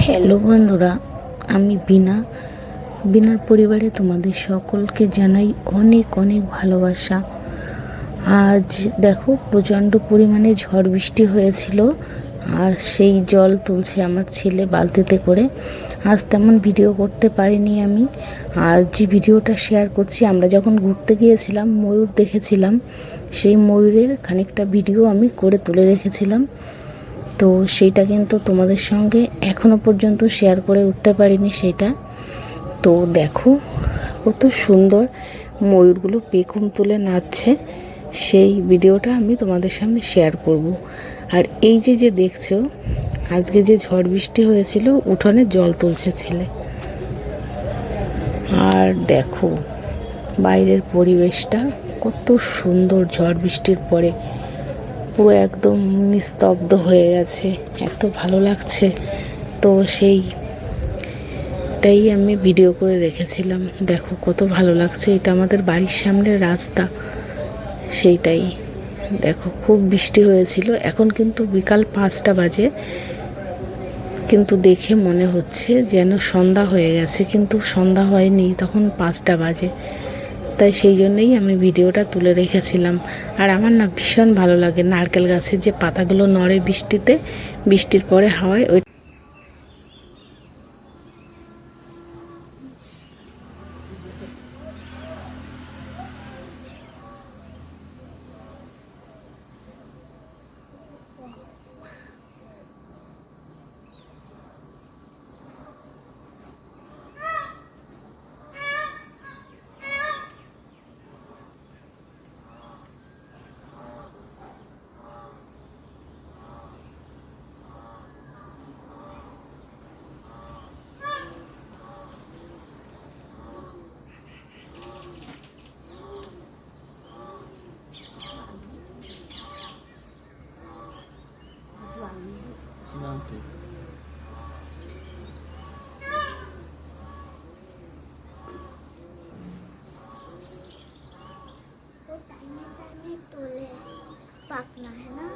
Hello বন্ধুরা, আমি বিনার পরিবারে তোমাদের সকলকে জানাই অনেক অনেক ভালোবাসা। আজ দেখো প্রচণ্ড পরিমাণে ঝড় বৃষ্টি হয়েছিল, আর সেই জল তুলছে আমার ছেলে বালতিতে করে। আজ তেমন ভিডিও করতে পারিনি আমি। আজ যে ভিডিওটা শেয়ার করছি, আমরা যখন ঘুরতে গিয়েছিলাম ময়ূর দেখেছিলাম, সেই ময়ূরের খানিকটা ভিডিও আমি করে তুলে রেখেছিলাম। তো সেইটা কিন্তু তোমাদের সঙ্গে এখনো পর্যন্ত শেয়ার করে উঠতে পারিনি সেইটা। তো দেখো কত সুন্দর ময়ূরগুলো পেখম তুলে নাচছে, সেই ভিডিওটা আমি তোমাদের সামনে শেয়ার করব। আর এই যে দেখছো, আজকে যে ঝড় বৃষ্টি হয়েছিল, উঠোনে জল তুলছে ছেলে। আর দেখো বাইরের পরিবেশটা কত সুন্দর, ঝড় বৃষ্টির পরে পুরো একদম নিস্তব্ধ হয়ে গেছে, এত ভালো লাগছে। তো সেইটাই আমি ভিডিও করে রেখেছিলাম। দেখো কত ভালো লাগছে, এটা আমাদের বাড়ির সামনের রাস্তা। সেইটাই দেখো, খুব বৃষ্টি হয়েছিল। এখন কিন্তু বিকাল 5টা বাজে, কিন্তু দেখে মনে হচ্ছে যেন সন্ধ্যা হয়ে গেছে, কিন্তু সন্ধ্যা হয়নি, তখন 5টা বাজে। তাই সেই জন্যই আমি ভিডিওটা তুলে রেখেছিলাম। আর আমার না ভীষণ ভালো লাগে নারকেল গাছের যে পাতাগুলো নড়ে বৃষ্টিতে, বৃষ্টির পরে হাওয়ায়, ওই टाइम तोले पकना है ना।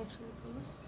একসাথে